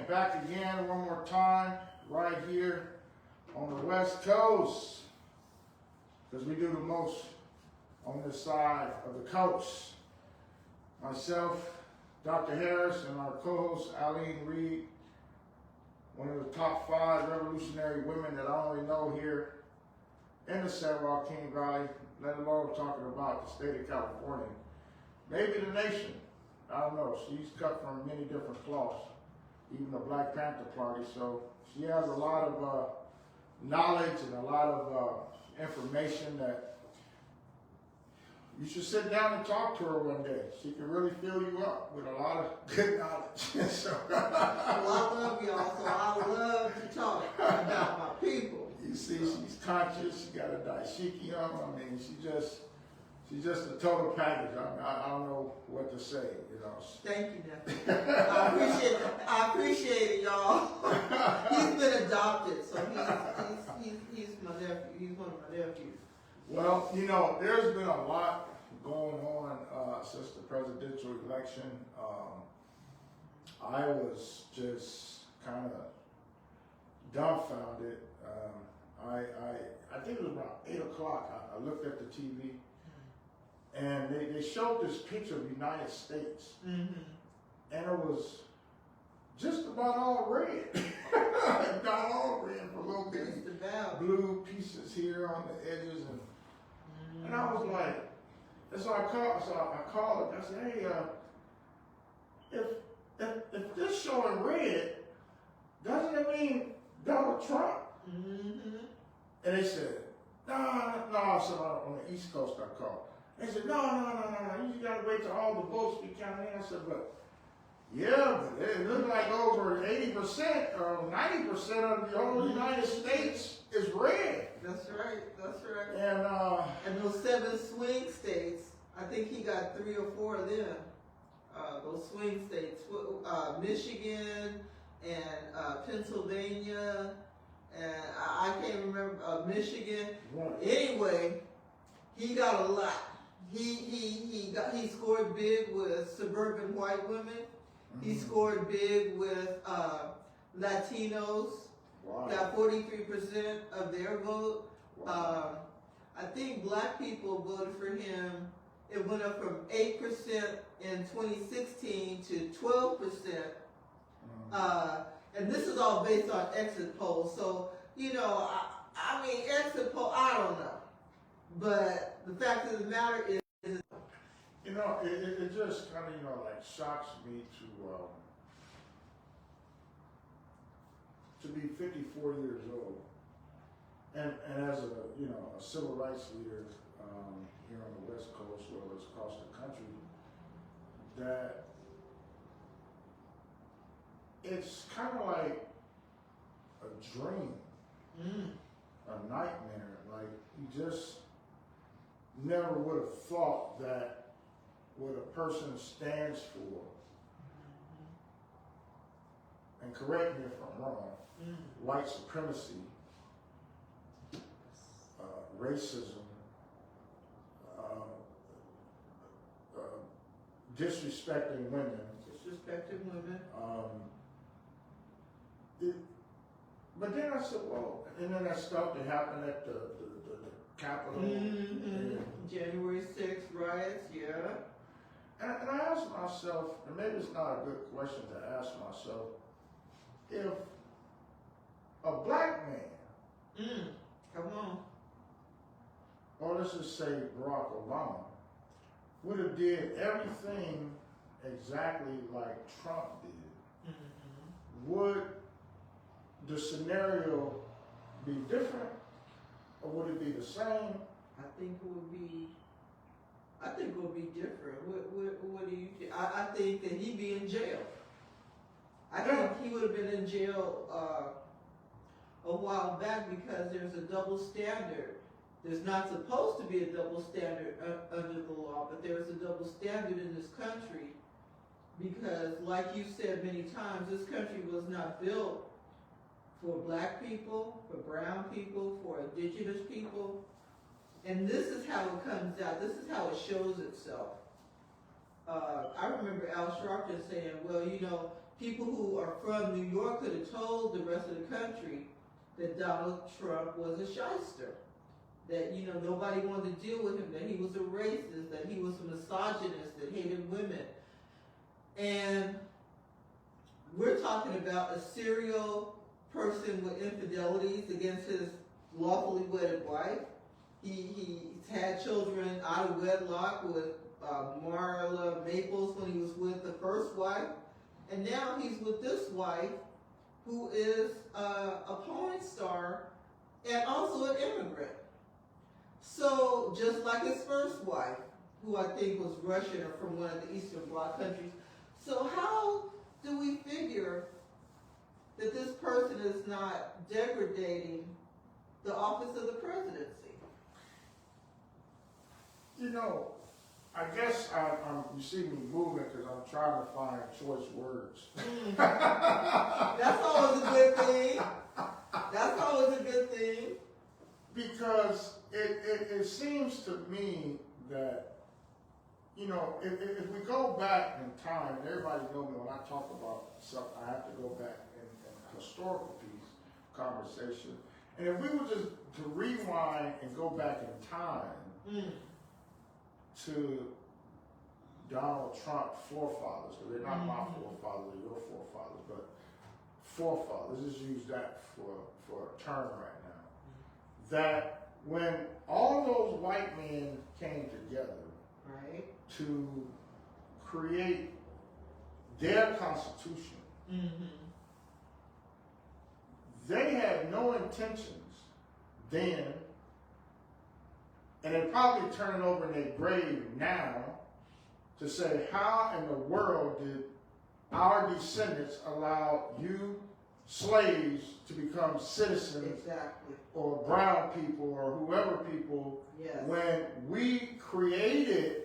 And back again one more time, right here on the West Coast, because we do the most on this side of the coast. Myself, Dr. Harris, and our co-host Aline Reed, one of the top 5 revolutionary women that I only know here in the San Joaquin Valley, let alone talking about the state of California. Maybe the nation, I don't know. She's cut from many different cloths, even the Black Panther Party. So she has a lot of knowledge and a lot of information that you should sit down and talk to her one day. She can really fill you up with a lot of good knowledge. So, well, I love y'all, so I love to talk about my people. You see, she's conscious. She got a dashiki on. I mean, she's just a total package. I don't know what to say, you know. Thank you, nephew. I appreciate it, y'all. He's been adopted, so he's my nephew. He's one of my nephews. Well, you know, there's been a lot going on since the presidential election. I was just kind of dumbfounded. I think it was about 8 o'clock. I looked at the TV, and they showed this picture of the United States, and it was just about all red. Not all red, for a little bit blue pieces here on the edges, and I was like, and so I called her. I said, hey, if this showing red, doesn't it mean Donald Trump? And they said, no. I said, on the East Coast I called. They said, no. You gotta wait till all the votes be counted in. I said, but it looks like over 80% or 90% of the whole United States is red. That's right. And those 7 swing states, I think he got 3 or 4 of them. Those swing states, Michigan and Pennsylvania, and I can't remember Michigan. Right. Anyway, he got a lot. He scored big with suburban white women. He scored big with Latinos. Wow. Got 43% of their vote. Wow. I think black people voted for him. It went up from 8% in 2016 to 12%. And this is all based on exit polls. So, you know, I mean, exit poll, I don't know. But the fact of the matter is, you know, it just kind of, you know, like shocks me to be 54 years old, and as a civil rights leader here on the West Coast, as well as across the country, that it's kind of like a dream, a nightmare. Like, you just never would have thought that what a person stands for, and correct me if I'm wrong, white supremacy, racism, disrespecting women. But then I said, well, and then that stuff that happened at the Capitol. January 6th riots, yeah. And I asked myself, and maybe it's not a good question to ask myself, if a black man, come on, or let's just say Barack Obama, would have did everything exactly like Trump did, would the scenario be different, or would it be the same? I think it would be different. What do you think? I think that he'd be in jail. I think he would have been in jail a while back, because there's a double standard. There's not supposed to be a double standard under the law, but there's a double standard in this country, because, like you said many times, this country was not built for black people, for brown people, for indigenous people. And this is how it comes out. This is how it shows itself. I remember Al Sharpton saying, well, you know, people who are from New York could have told the rest of the country that Donald Trump was a shyster. That, you know, nobody wanted to deal with him, that he was a racist, that he was a misogynist, that hated women. And we're talking about a serial person with infidelities against his lawfully wedded wife. He's had children out of wedlock with Marla Maples when he was with the first wife. And now he's with this wife who is a porn star and also an immigrant. So just like his first wife, who I think was Russian or from one of the Eastern Bloc countries. So how do we figure that this person is not degrading the office of the presidency? You know, I guess you see me moving because I'm trying to find choice words. That's always a good thing. That's always a good thing. Because it seems to me that, you know, if we go back in time, and everybody knows me when I talk about something, I have to go back in a historical piece, conversation. And if we were just to rewind and go back in time to Donald Trump's forefathers, because they're not my forefathers, they're your forefathers, but forefathers, let's just use that for a term right now. That when all those white men came together to create their constitution, they had no intentions then, and they probably turn over in their grave now to say, how in the world did our descendants allow you slaves to become citizens or brown people or whoever people when we created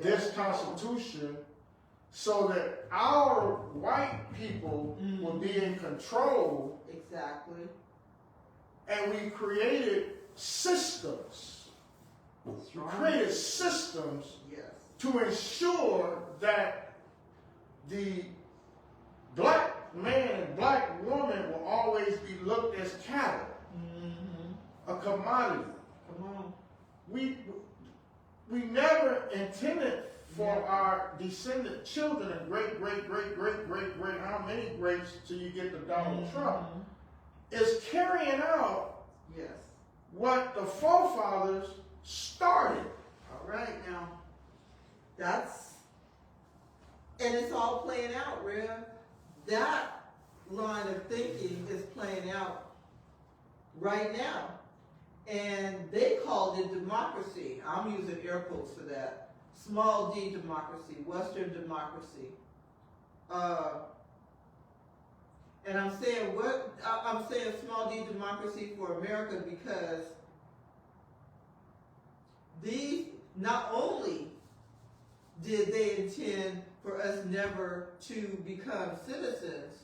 this constitution so that our white people will be in control. And we created systems. We created systems to ensure that the black man and black woman will always be looked as cattle, a commodity. We never intended for our descendant children and great, how many greats till you get to Donald Trump, is carrying out what the forefathers started. All right, now, and it's all playing out, Rev. That line of thinking is playing out right now. And they called it democracy. I'm using air quotes for that. Small d democracy, Western democracy. And I'm saying small d democracy for America because these, not only did they intend for us never to become citizens,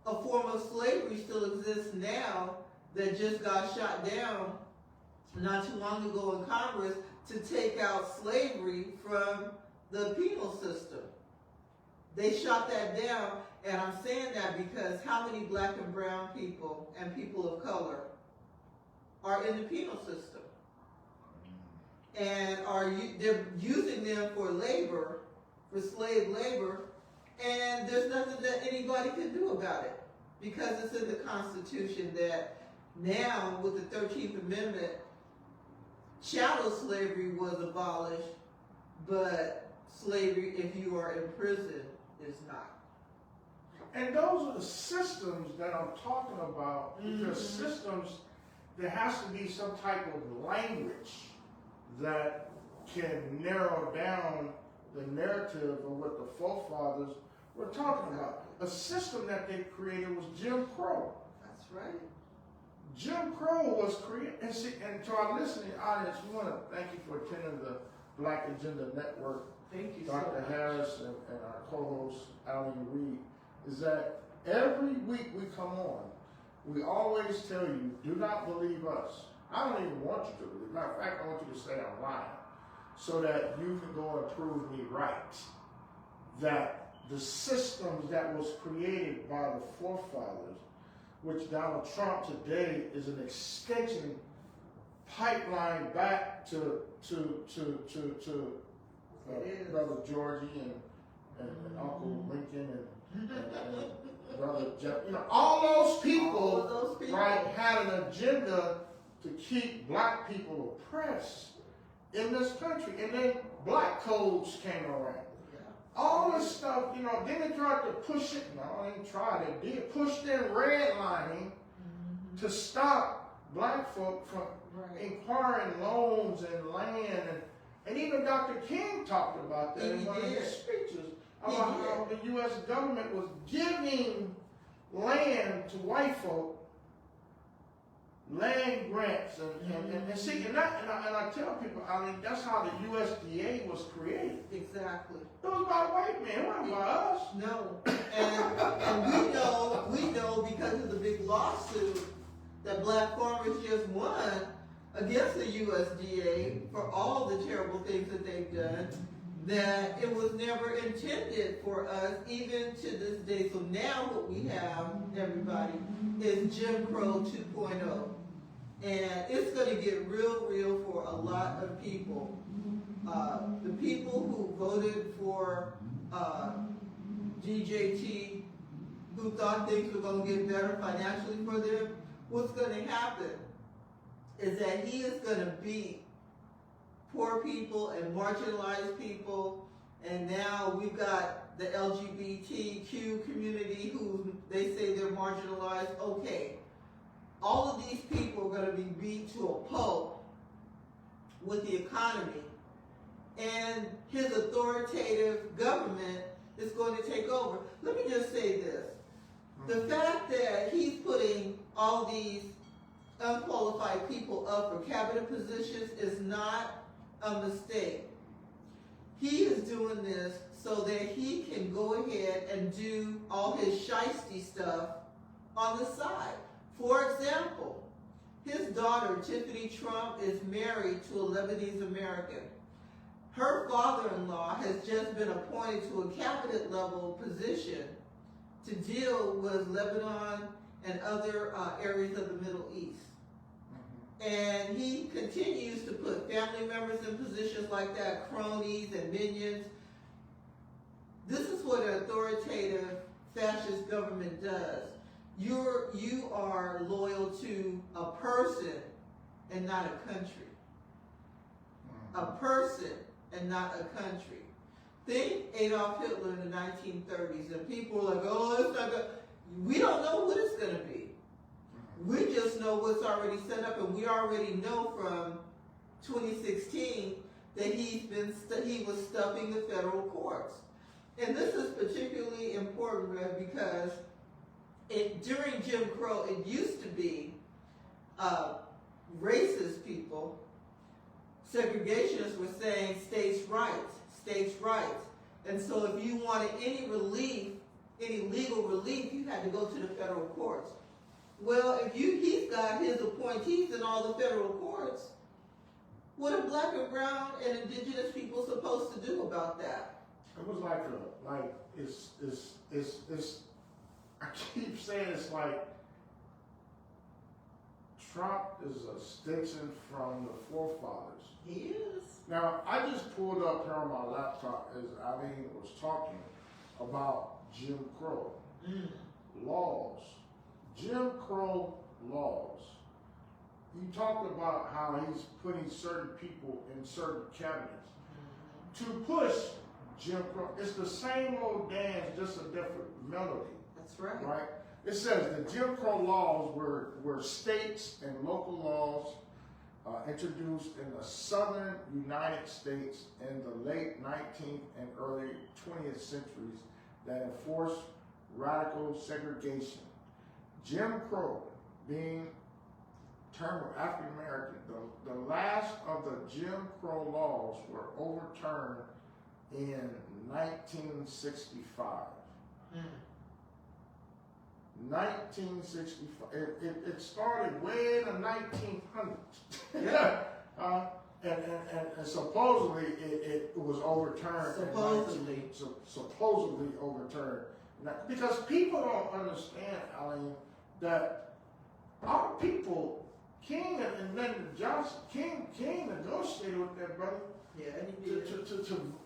a form of slavery still exists now that just got shot down not too long ago in Congress to take out slavery from the penal system. They shot that down, and I'm saying that because how many black and brown people and people of color are in the penal system? And they're using them for labor, for slave labor, and there's nothing that anybody can do about it because it's in the Constitution that now with the 13th Amendment, chattel slavery was abolished, but slavery, if you are in prison, is not. And those are the systems that I'm talking about, because systems, there has to be some type of language that can narrow down the narrative of what the forefathers were talking about. A system that they created was Jim Crow. That's right. Jim Crow was created, and to our listening audience, we want to thank you for attending the Black Agenda Network. Thank you, Dr. so much. Harris and our co-host Aline Reed, is that every week we come on, we always tell you, do not believe us. I don't even want you to believe. Matter of fact, I want you to say I'm lying, so that you can go and prove me right. That the systems that was created by the forefathers, which Donald Trump today is an extension pipeline back to Brother Georgie and Uncle Lincoln and Brother Jeff. All those people, right, had an agenda to keep black people oppressed in this country. And then black codes came around. All this stuff, then they tried to push it. No, they didn't try, they did. Push them redlining to stop black folk from inquiring loans and land. And even Dr. King talked about that in one of his speeches, about how the U.S. government was giving land to white folk, land grants, and see, and I tell people, that's how the USDA was created. Exactly. It was by white men, it wasn't by us. No, and we know because of the big lawsuit that black farmers just won against the USDA for all the terrible things that they've done, that it was never intended for us, even to this day. So now what we have, everybody, is Jim Crow 2.0. And it's going to get real for a lot of people. The people who voted for DJT, who thought things were going to get better financially for them, what's going to happen is that he is going to beat poor people and marginalized people. And now we've got the LGBTQ community who they say they're marginalized. Okay. All of these people are going to be beat to a pulp with the economy, and his authoritative government is going to take over. Let me just say this. The fact that he's putting all these unqualified people up for cabinet positions is not a mistake. He is doing this so that he can go ahead and do all his shiesty stuff on the side. For example, his daughter, Tiffany Trump, is married to a Lebanese American. Her father-in-law has just been appointed to a cabinet level position to deal with Lebanon and other areas of the Middle East. And he continues to put family members in positions like that, cronies and minions. This is what an authoritative fascist government does. You are loyal to a person and not a country. A person and not a country. Think Adolf Hitler in the 1930s, and people are like, oh, it's not good. We don't know what it's going to be. We just know what's already set up, and we already know from 2016 that he was stuffing the federal courts. And this is particularly important, Rev, because during Jim Crow, it used to be racist people, segregationists were saying states' rights, states' rights. And so if you wanted any relief, any legal relief, you had to go to the federal courts. Well, if he's got his appointees in all the federal courts, what are black and brown and indigenous people supposed to do about that? It was it's I keep saying it's like Trump is a extension from the forefathers. He is. Now, I just pulled up here on my laptop as Aline was talking about Jim Crow laws. Jim Crow laws. He talked about how he's putting certain people in certain cabinets to push Jim Crow. It's the same old dance, just a different melody. That's right. Right? It says the Jim Crow laws were states and local laws introduced in the southern United States in the late 19th and early 20th centuries that enforced radical segregation. Jim Crow being term of African American, the last of the Jim Crow laws were overturned in 1965. 1965. It started way in the 1900s. and supposedly it was overturned. Supposedly. Supposedly overturned. Now, because people don't understand, Aline, that our people, King and Lyndon Johnson, King negotiated with that brother. Yeah, and he did.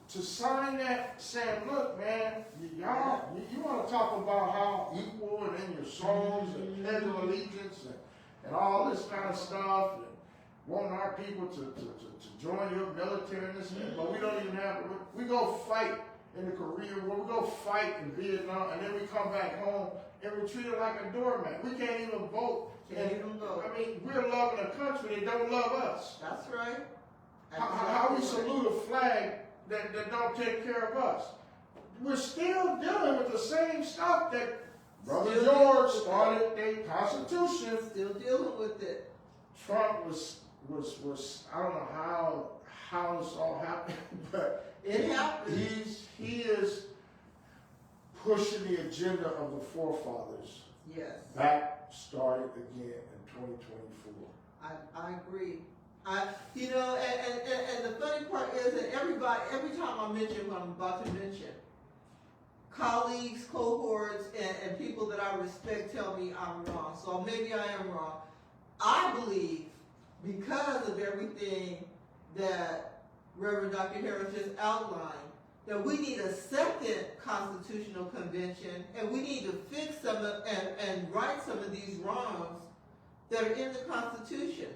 To sign that, saying, look, man, y'all, you want to talk about how equal and in your songs and pledge of allegiance and all this kind of stuff, and wanting our people to join your military and this, but we don't even have, we go fight in the Korean War, we go fight in Vietnam, and then we come back home and we're treated like a doormat. We can't even vote. Can't even vote. I mean, we're loving a country that don't love us. That's right. How we salute a flag that don't take care of us. We're still dealing with the same stuff that Brother George started the Constitution. Still dealing with it. Trump was I don't know how this all happened, but it happened. He is pushing the agenda of the forefathers. Yes. Back started again in 2024. I agree. And the funny part is that every time I mention what I'm about to mention, colleagues, cohorts, and people that I respect tell me I'm wrong. So maybe I am wrong. I believe because of everything that Reverend Dr. Harris just outlined, that we need a second constitutional convention, and we need to fix some of, and right some of these wrongs that are in the Constitution.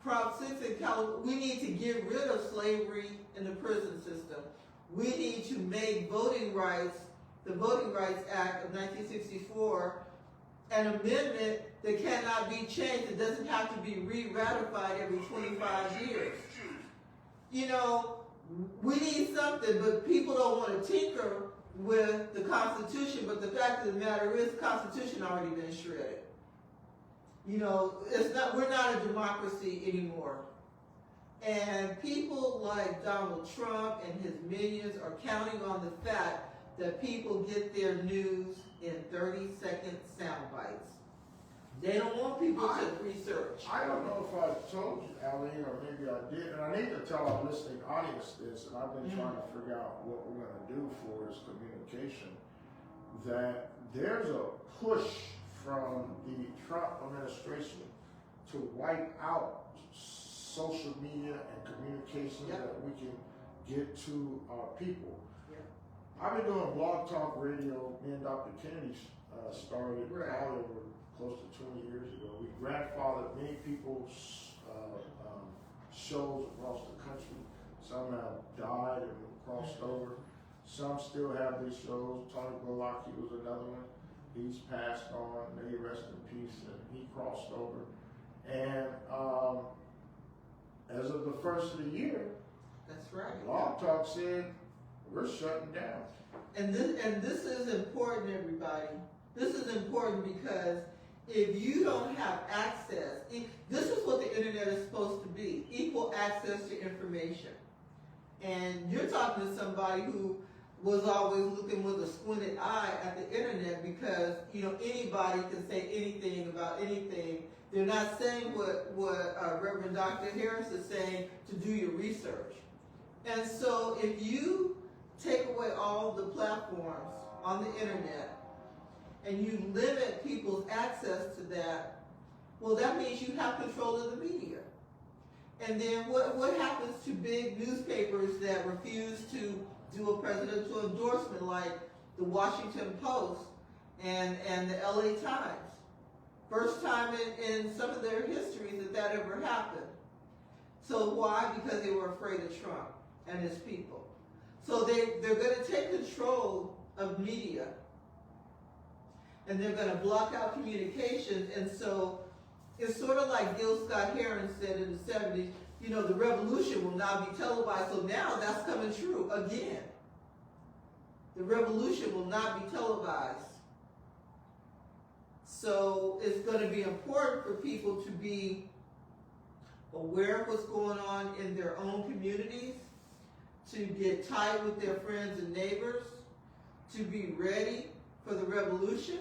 Prop 6 in California, we need to get rid of slavery in the prison system. We need to make voting rights, the Voting Rights Act of 1964, an amendment that cannot be changed. It doesn't have to be re-ratified every 25 years. You know, we need something, but people don't want to tinker with the Constitution, but the fact of the matter is the Constitution already been shredded. You know, we're not a democracy anymore. And people like Donald Trump and his minions are counting on the fact that people get their news in 30-second sound bites. They don't want people to research. I don't know if I told you, Aline, or maybe I did, and I need to tell our listening audience this, and I've been trying to figure out what we're going to do for this communication, that there's a push from the Trump administration to wipe out social media and communications that we can get to our people. Yep. I've been doing Blog Talk Radio. Me and Dr. Kennedy started probably over close to 20 years ago. We grandfathered many people's shows across the country. Some have died and crossed over. Some still have these shows. Tony Glowacki was another one. He's passed on, may he rest in peace, and he crossed over. And as of the first of the year, that's right. Blog Talk said we're shutting down. And this is important, everybody. This is important because if you don't have access, this is what the internet is supposed to be: equal access to information. And you're talking to somebody who was always looking with a squinted eye at the internet because, you know, anybody can say anything about anything. They're not saying what Reverend Dr. Harris is saying, to do your research. And so if you take away all the platforms on the internet and you limit people's access to that, well, that means you have control of the media. And then what happens to big newspapers that refuse to do a presidential endorsement, like the Washington Post and the LA Times? First time in some of their histories that ever happened. So why? Because they were afraid of Trump and his people. So they're going to take control of media, and they're going to block out communications. And so it's sort of like Gil Scott-Heron said in the 70s, you know, the revolution will not be televised. So now that's coming true again. The revolution will not be televised. So it's going to be important for people to be aware of what's going on in their own communities, to get tight with their friends and neighbors, to be ready for the revolution.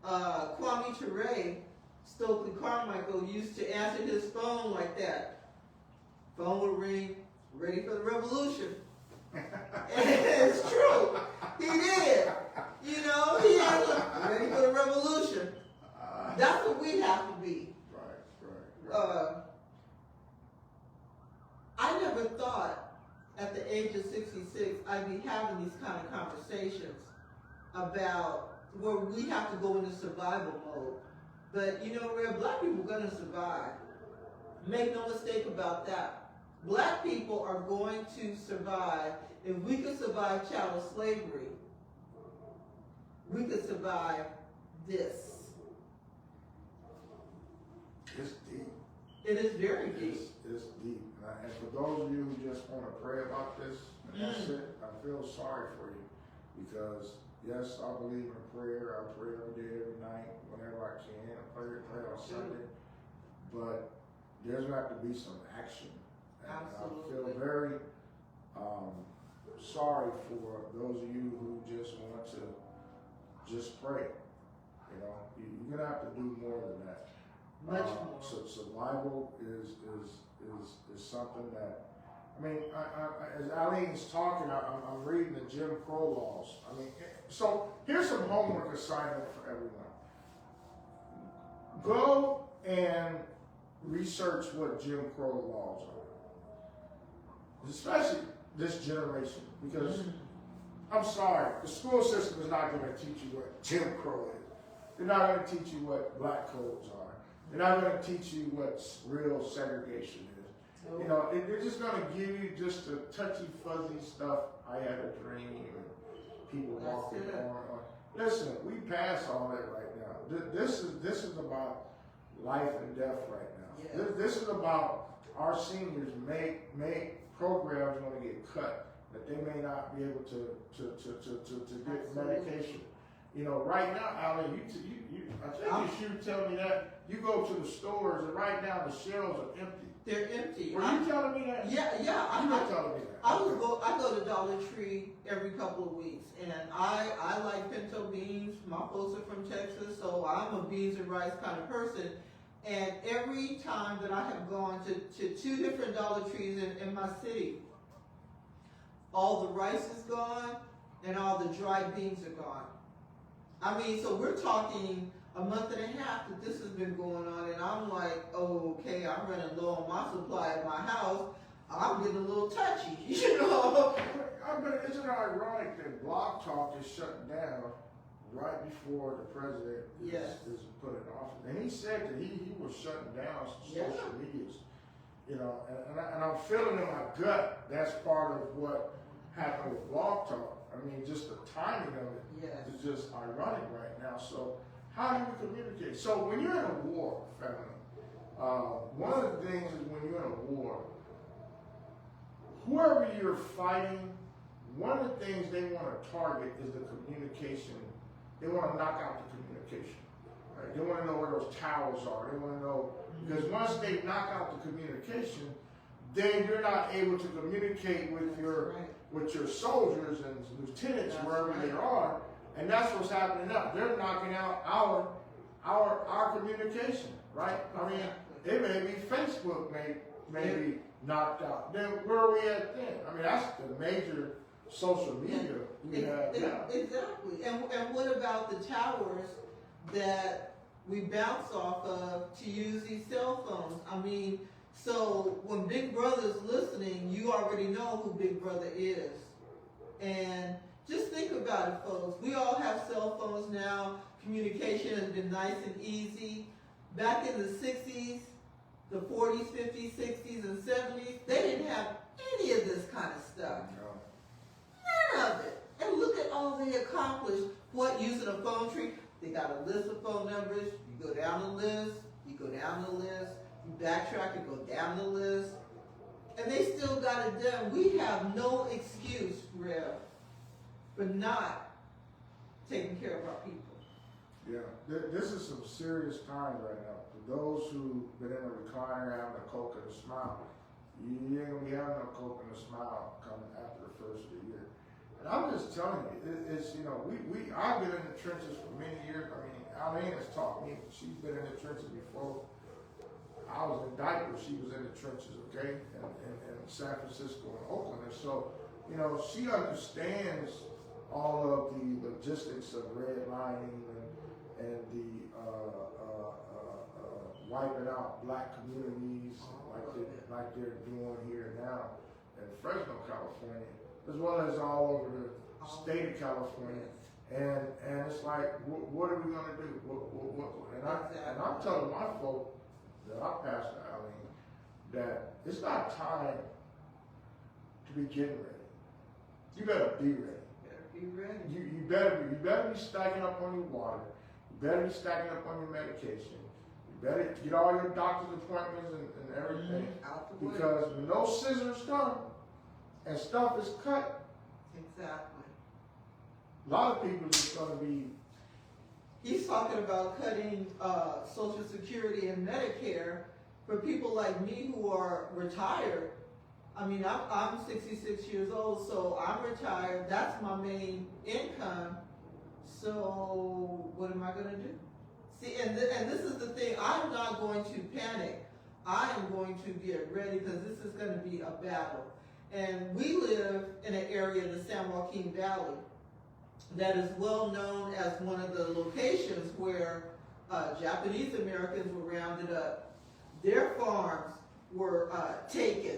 Kwame Ture, Stokely Carmichael, used to answer his phone like that. phone would ring, ready for the revolution. And it's true. He did. You know, he answered, ready for the revolution. That's what we have to be. Right. I never thought at the age of 66 I'd be having these kind of conversations about where we have to go into survival mode. But you know, where black people are going to survive. Make no mistake about that. Black people are going to survive. If we could survive chattel slavery, we could survive this. It's deep. It is very deep. It's deep. And for those of you who just want to pray about this, and that's it, I feel sorry for you. Because, yes, I believe in prayer. I pray every day, every night, whenever I can. I pray on Sunday. But there's going to have to be some action. And Absolutely. I feel very sorry for those of you who just want to just pray. You know, you're going to have to do more than that. Much more. So survival is something that, I mean, as Aline's talking, I'm reading the Jim Crow laws. I mean, so here's some homework assignment for everyone. Go and research what Jim Crow laws are, especially this generation, because I'm sorry, the school system is not going to teach you what Jim Crow is. They're not going to teach you what black codes are. They're not going to teach you what real segregation is. You know, they're just going to give you just the touchy fuzzy stuff. I had a dream, and people walking on. Listen, we pass all that right now. This is about life and death right now. Yes. This is about our seniors make programs going to get cut that they may not be able to get medication. You know, right now, Alan, I think you should tell me that. You go to the stores, and right now the shelves are empty. They're empty. Were you telling me that? Yeah. You were telling me that. I go to Dollar Tree every couple of weeks, and I like pinto beans. My folks are from Texas, so I'm a beans and rice kind of person. And every time that I have gone to two different Dollar Trees in my city, all the rice is gone, and all the dried beans are gone. I mean, so we're talking a month and a half that this has been going on, and I'm like, oh, okay, I'm running low on my supply at my house. I'm getting a little touchy, you know. Isn't it ironic that Blog Talk is shutting down right before the president is put in office? And he said that he was shutting down social medias, you know, and I'm feeling in my gut that's part of what happened with Blog Talk. I mean, just the timing of it is just ironic right now. So how do we communicate? So when you're in a war, family, one of the things is when you're in a war, whoever you're fighting, one of the things they want to target is the communication. They want to knock out the communication. Right? They want to know where those towers are. They want to know, because once they knock out the communication, then you're not able to communicate with your soldiers and lieutenants wherever they are, and that's what's happening now. They're knocking out our communication, right? I mean, it may be Facebook may be knocked out. Then where are we at then? I mean, that's the major social media we have now. Exactly. And what about the towers that we bounce off of to use these cell phones? I mean, so when Big Brother's listening, you already know who Big Brother is. And just think about it, folks. We all have cell phones now. Communication has been nice and easy. Back in the 60s, the 40s, 50s, 60s, and 70s, they didn't have any of this kind of stuff. None of it. And look at all they accomplished. What, using a phone tree? They got a list of phone numbers. You go down the list. You go down the list. You backtrack and go down the list. And they still got it done. We have no excuse, Rev, for not taking care of our people. Yeah, this is some serious times right now. For those who've been in a recliner having a Coke and a smile, you ain't gonna be having no Coke and a smile coming after the first of the year. And I'm just telling you, it's you know, I've been in the trenches for many years. I mean, Aline has taught me. She's been in the trenches before. I was in diapers, she was in the trenches, okay, in San Francisco and Oakland. And so, you know, she understands all of the logistics of redlining and the wiping out black communities like they're doing here now in Fresno, California, as well as all over the state of California. And it's like, what are we gonna do? And I'm telling my folk that I pastor, Aline, that it's not time to be getting ready. You better be ready. Be ready. You better be stacking up on your water. You better be stacking up on your medication. You better get all your doctor's appointments and everything. Out the way. Because when those scissors come and stuff is cut, Exactly. a lot of people is going to be. He's talking about cutting Social Security and Medicare for people like me who are retired. I mean, I'm 66 years old, so I'm retired. That's my main income. So what am I going to do? See, and this is the thing. I'm not going to panic. I am going to get ready because this is going to be a battle. And we live in an area in the San Joaquin Valley that is well known as one of the locations where Japanese Americans were rounded up. Their farms were taken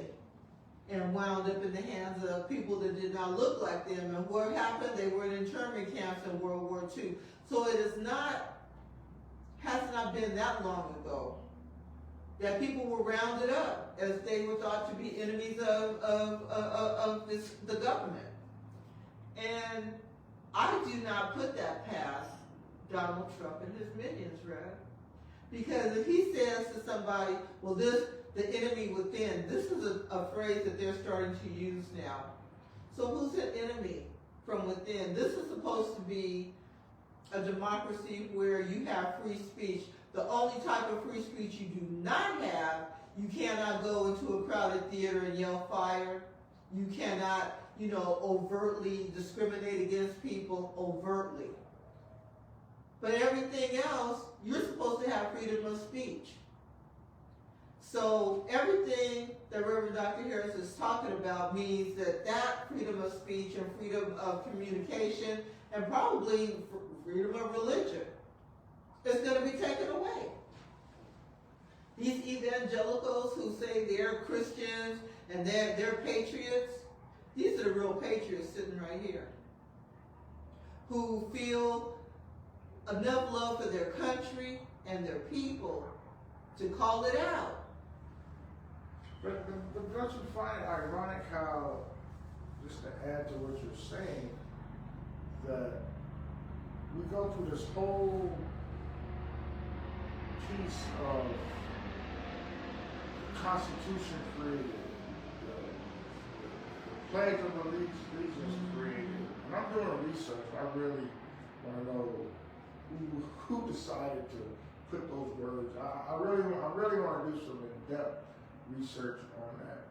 and wound up in the hands of people that did not look like them. And what happened? They were in internment camps in World War II. So it has not been that long ago that people were rounded up as they were thought to be enemies of the government. And I do not put that past Donald Trump and his minions, right? Because if he says to somebody, well, the enemy within, this is a phrase that they're starting to use now. So who's an enemy from within? This is supposed to be a democracy where you have free speech. The only type of free speech you do not have, you cannot go into a crowded theater and yell fire. You cannot, overtly discriminate against people overtly. But everything else, you're supposed to have freedom of speech. So everything that Reverend Dr. Harris is talking about means that freedom of speech and freedom of communication and probably freedom of religion is going to be taken away. These evangelicals who say they're Christians and they're patriots, these are the real patriots sitting right here, who feel enough love for their country and their people to call it out. But don't you find it ironic how, just to add to what you're saying, that we go through this whole piece of Constitution created, the Pledge of Allegiance created, and I'm doing a research. I really want to know who decided to put those words. I really want to do some in-depth research on that.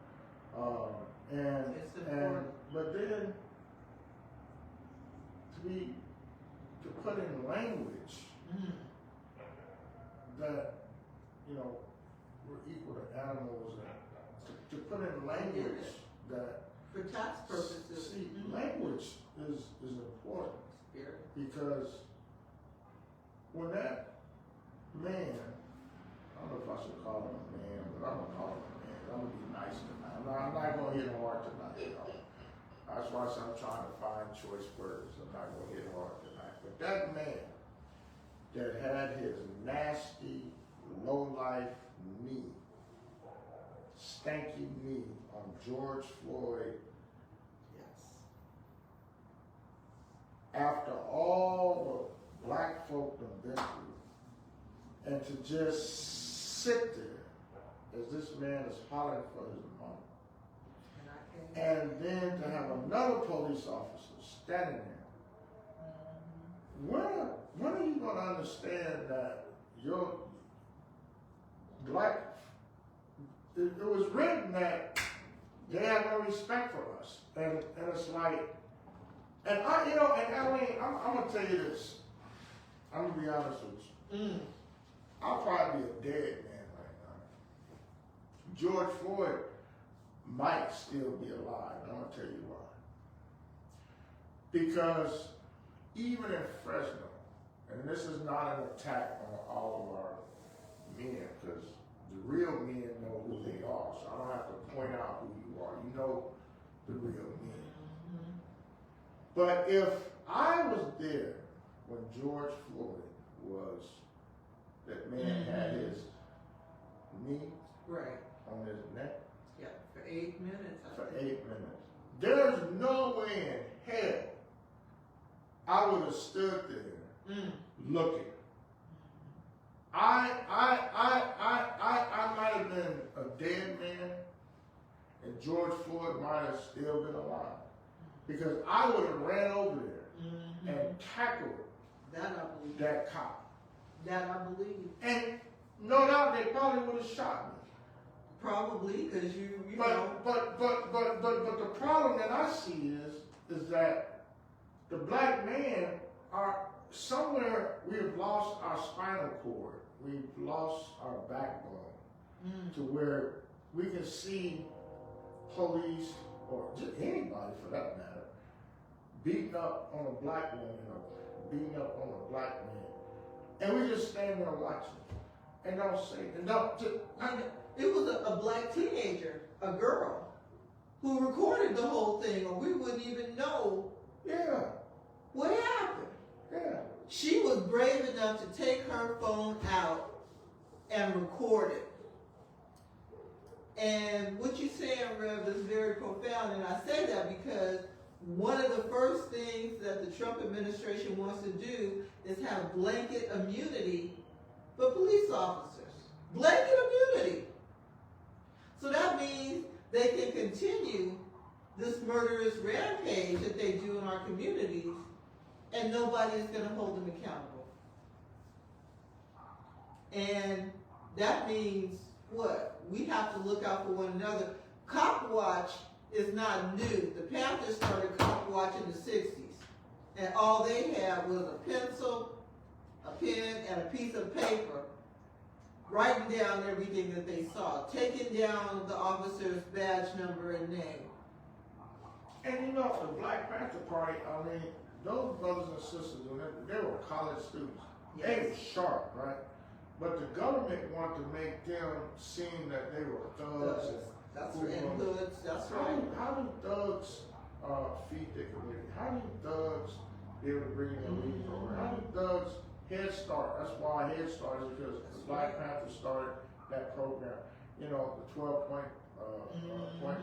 But then to put in language that we're equal to animals, and to put in language that for tax purposes. See, language is important because when that man, I don't know if I should call him a man, but I'm gonna call him a man. I'm gonna be nice tonight. I'm not gonna hit hard tonight. That's why I'm trying to find choice words. I'm not gonna hit hard tonight. But that man that had his nasty, low-life knee, stanky knee on George Floyd. Yes. After all the black folk have been through, and to just sit there as this man is hollering for his mom. And then to have another police officer standing there. When are you going to understand that your black, it was written that they have no respect for us. And it's like, and and Aline, I'm going to tell you this. I'm going to be honest with you. I'll probably be a dead man right now George Floyd might still be alive. I'm gonna tell you why. Because even in Fresno, and this is not an attack on all of our men, because the real men know who they are, so I don't have to point out who you are. You know the real men. Mm-hmm. But if I was there when George Floyd was, that man had his knee Right. on his neck Yeah, for 8 minutes. for 8 minutes. There's no way in hell I would have stood there looking. I might have been a dead man, and George Floyd might have still been alive, because I would have ran over there and tackled That I believe. that cop. That I believe. And no doubt they probably would have shot me. Probably, because you know. But the problem that I see is that the black men are somewhere. We have lost our spinal cord. We've lost our backbone to where we can see police or just anybody for that matter beating up on a black woman or beating up on a black man, and we just stand there watching and don't say and don't. It was a black teenager, a girl, who recorded the whole thing, or we wouldn't even know what happened. Yeah. She was brave enough to take her phone out and record it. And what you're saying, Rev, is very profound, and I say that because one of the first things that the Trump administration wants to do is have blanket immunity for police officers. Blanket immunity. So that means they can continue this murderous rampage that they do in our communities, and nobody is going to hold them accountable. And that means what? We have to look out for one another. Cop watch is not new. The Panthers started cop watch in the 60s, and all they had was a pencil, a pen, and a piece of paper, writing down everything that they saw, taking down the officer's badge number and name. And you know, the Black Panther Party, I mean, those brothers and sisters, they were college students. Yes. They were sharp, right? But the government wanted to make them seem that they were thugs. That's right. And hoods, that's right. How do thugs feed their community? How do thugs be able to bring in a lead program? How do thugs Head Start? That's why Head Start is because the Black Panthers started that program. You know, the 12-point point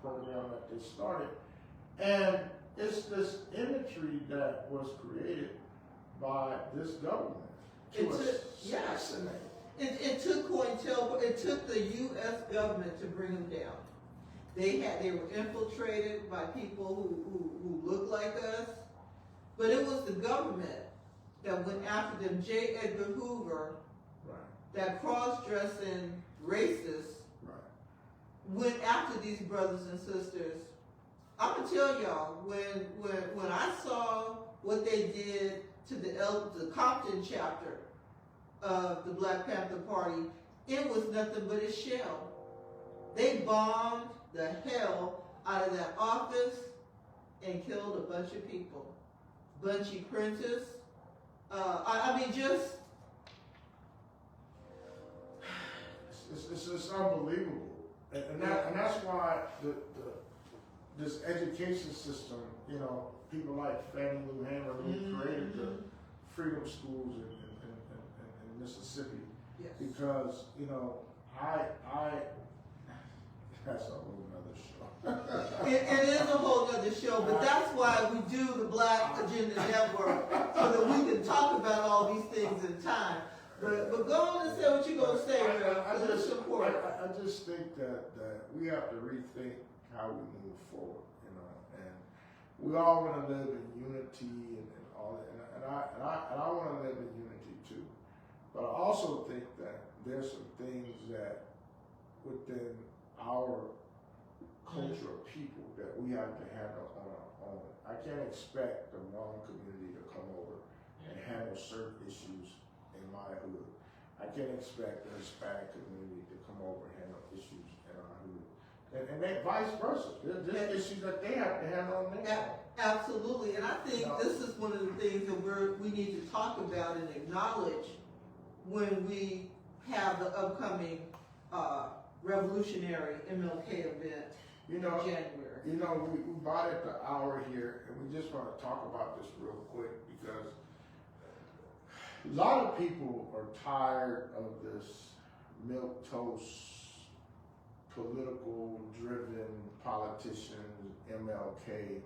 program that they started. And it's this imagery that was created by this government to assassinate. It took COINTELPRO, it took the U.S. government to bring them down. They were infiltrated by people who looked like us, but it was the government that went after them. J. Edgar Hoover, that cross-dressing racist, went after these brothers and sisters. I'm gonna tell y'all, when I saw what they did to the Compton chapter of the Black Panther Party, it was nothing but a shell. They bombed the hell out of that office and killed a bunch of people. Bunchy Prentice. I mean, just it's unbelievable, and that's why this education system, you know, people like Fannie Lou Hamer who created the freedom schools in Mississippi, because you know that's a whole nother show. it is a whole other show, but that's why we do the Black Agenda Network, so that we can talk about all these things in time. But go on and say what you're going to say, I just think that we have to rethink how we move forward, you know, and we all want to live in unity and all that, and I want to live in unity too. But I also think that there's some things that within our culture of people that we have to handle on our own. I can't expect the wrong community to come over and handle certain issues in my hood. I can't expect the Hispanic community to come over and handle issues in our hood. And then vice versa. There's issues that they have to handle on their own. Absolutely, and I think this is one of the things that we need to talk about and acknowledge when we have the upcoming revolutionary MLK event in January. We bought it the hour here, and we just want to talk about this real quick because a lot of people are tired of this milquetoast, political-driven politicians, MLK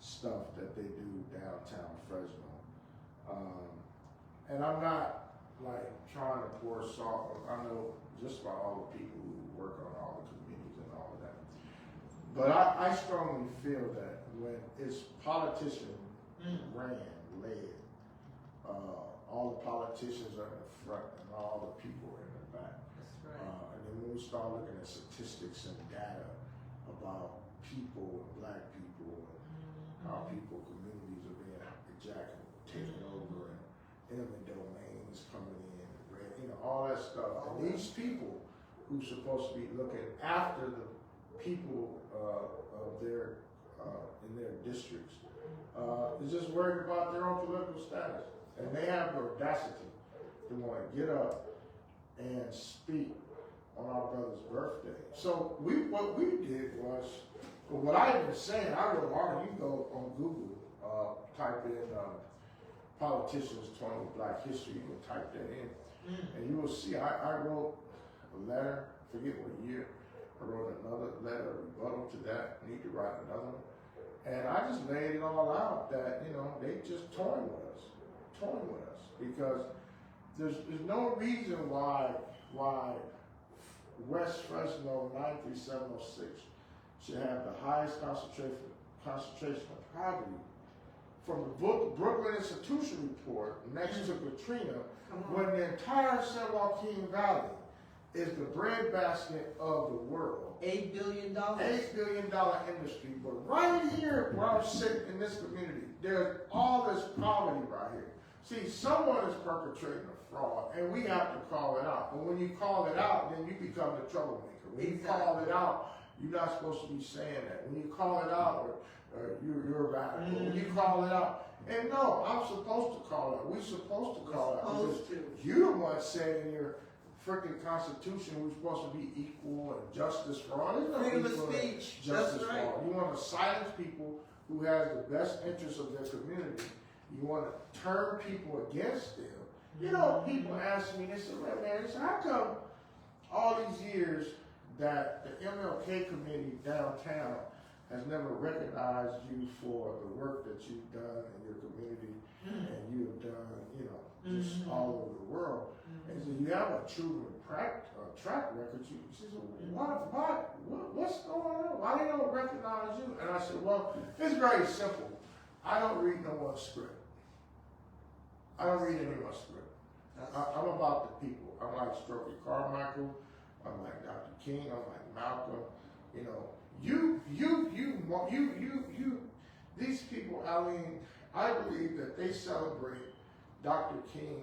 stuff that they do downtown Fresno. And I'm not like trying to pour salt. I know just about all the people who work on all the committees and all of that. But I strongly feel that when it's politician led, all the politicians are in the front and all the people are in the back. That's right. And then when we start looking at statistics and data about people and black people and how people, communities are being hijacked, taken over, and enemy domains coming in, all that stuff. And these people who's supposed to be looking after the people of their in their districts is just worried about their own political status. And they have the audacity to want to get up and speak on our brother's birthday. So what we did was, what I had been saying, I wrote on, you go on Google, type in politicians 20 Black history, you can type that in, and you will see I wrote a letter, forget what year, I wrote another letter, rebuttal to that, need to write another one. And I just laid it all out that, they just toying with us, because there's no reason why West Fresno 93706 should have the highest concentration of poverty from the Brooklyn Institution report next to Katrina, when the entire San Joaquin Valley is the breadbasket of the world. $8 billion. $8 billion industry. But right here where I'm sitting in this community, there's all this poverty right here. See, someone is perpetrating a fraud, and we have to call it out. But when you call it out, then you become the troublemaker. When you call it out, you're not supposed to be saying that. When you call it out, you're a radical. When you call it out, and no, I'm supposed to call it out. We're supposed to call it out. Because you're the one saying in your freaking Constitution we're supposed to be equal and justice for all. There's no freedom of equal speech. Justice That's right. for all. You want to silence people who have the best interests of their community. You want to turn people against them. People ask me, they say, man, how come all these years that the MLK committee downtown has never recognized you for the work that you've done in your community and you have done, just all over the world. And so you have a true track record. She says, what's going on? Why they don't recognize you? And I said, well, it's very simple. I don't read no one's script. I don't read anyone's script. I'm about the people. I'm like Stokely Carmichael. I'm like Dr. King. I'm like Malcolm. These people, Aline, I believe that they celebrate Dr. King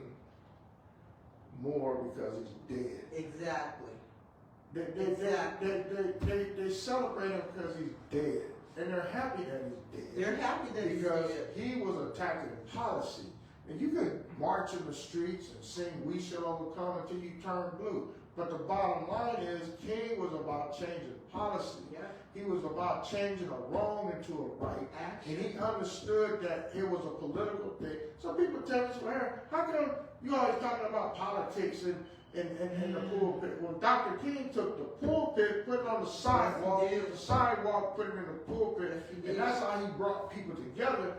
more because he's dead. Exactly. They celebrate him because he's dead. And they're happy that he's dead. They're happy that he's dead. Because he was attacking policy. And you could march in the streets and sing "We Shall Overcome" until you turn blue. But the bottom line is, King was about changing policy. Yeah. He was about changing a wrong into a right. Action. And he understood that it was a political thing. Some people tell us, well, how come you always talking about politics in the pulpit? Well, Dr. King took the pulpit, put it on the sidewalk, the sidewalk, put it in the pulpit, and that's how he brought people together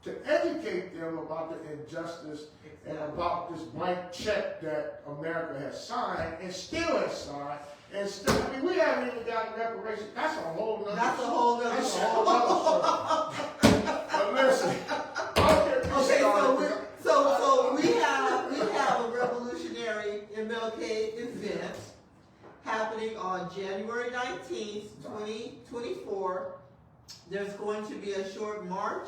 to educate them about the injustice and about this blank check that America has signed and still has signed. And still, we haven't even gotten reparations. That's a whole nother That's a whole nother story. But listen, so we have a revolutionary MLK event happening on January 19th, 2024. There's going to be a short march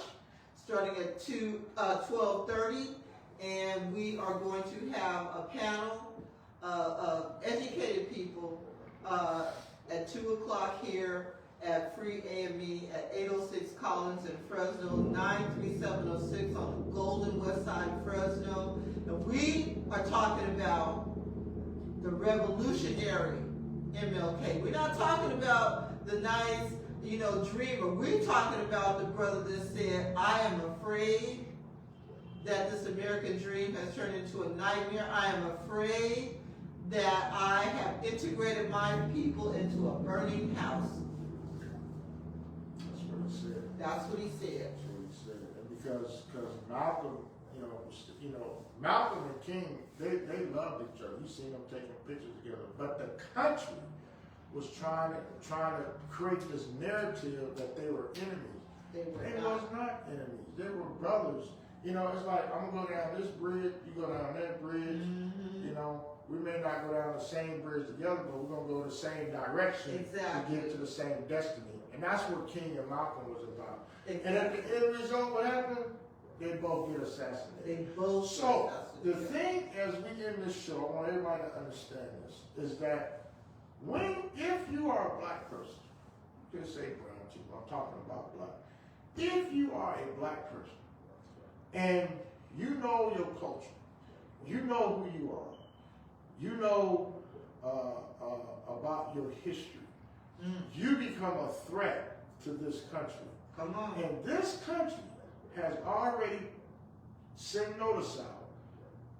starting at 12:30, and we are going to have a panel of educated people at 2 o'clock here at Free AME at 806 Collins in Fresno, 93706 on the Golden West Side of Fresno. And we are talking about the revolutionary MLK. We're not talking about the nice, dreamer. We're talking about the brother that said, I am afraid that this American dream has turned into a nightmare. I am afraid that I have integrated my people into a burning house. That's what he said. That's what he said. That's what he said. And because Malcolm, Malcolm and King, they loved each other. You seen them taking pictures together. But the country was trying to create this narrative that they were enemies. They was not enemies. They were brothers. It's like, I'm going to go down this bridge, you go down that bridge. We may not go down the same bridge together, but we're going to go in the same direction to get to the same destiny. And that's what King and Malcolm was about. Exactly. And at the end result, what happened? They both get assassinated. They both. So, the thing as we end this show, I want everybody to understand this, is that if you are a black person, you can say brown too, I'm talking about black. If you are a black person, and you know your culture, you know who you are, you know about your history, you become a threat to this country. Come on. And this country has already sent notice out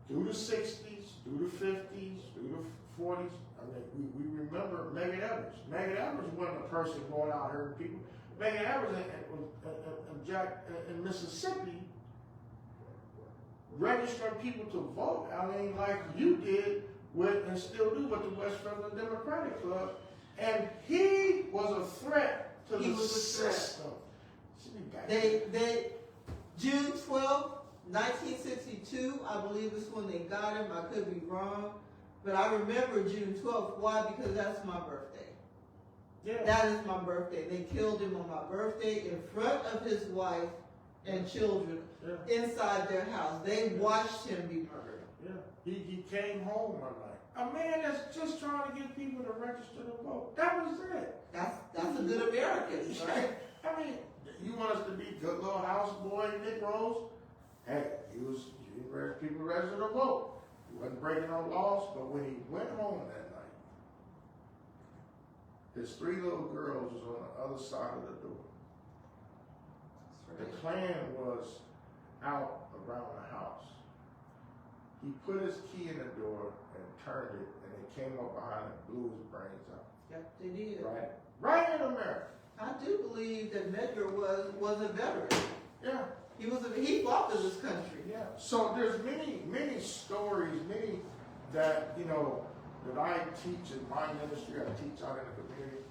through the 60s, through the 50s, through the 40s. I mean, we remember Megan Evers. Megan Evers wasn't a person going out hurting people. Megan Evers in Mississippi registering people to vote, like you did and still do with the West Fresno Democratic Club. And he was a threat to the system. June 12th, 1962, I believe is when they got him. I could be wrong. But I remember June 12th. Why? Because that's my birthday. Yeah. That is my birthday. They killed him on my birthday in front of his wife and children inside their house. They watched him be murdered. Yeah. He came home one night. A man that's just trying to get people to register to vote. That was it. That's a good American, right? I mean, you want us to be good little houseboy Negroes? Hey, he encouraged people to register to vote. He wasn't breaking no laws, but when he went home that night, his 3 little girls was on the other side of the door. The Klan was out around the house. He put his key in the door and turned it, and they came up behind and blew his brains out. Yep, they did. Right in America. I do believe that Medgar was a veteran. Yeah. He fought for this country. Yeah. So there's many stories, that that I teach in my ministry. I teach out in the community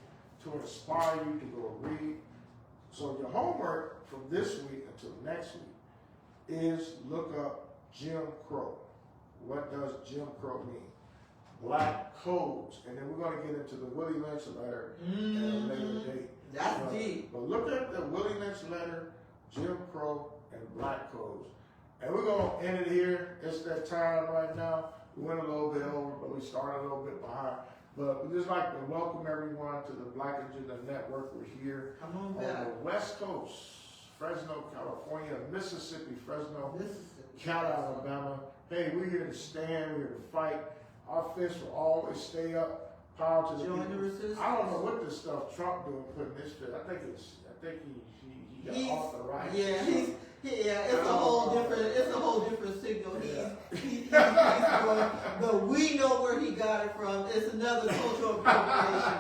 to inspire you to go read. So your homework from this week until next week is look up Jim Crow. What does Jim Crow mean? Black codes. And then we're going to get into the Willie Lynch letter at a later date. That's deep. But look at the Willie Lynch letter, Jim Crow, and black codes. And we're going to end it here. It's that time right now. We went a little bit over, but we started a little bit behind. But we'd just like to welcome everyone to the Black Agenda Network. We're here on the West Coast, Fresno, California, Mississippi, Fresno, Cal, Alabama. Hey, we're here to stand, we're here to fight. Our fists will always stay up. Power to the people. The resistance. I don't know what this stuff Trump doing putting this fist. I think he got authorized. Yeah, it's a whole different signal. He's going, but we know where he got it from. It's another cultural appropriation.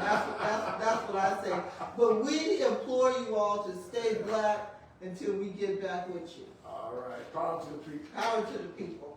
That's what I say. But we implore you all to stay black until we get back with you. All right. Power to the people. Power to the people.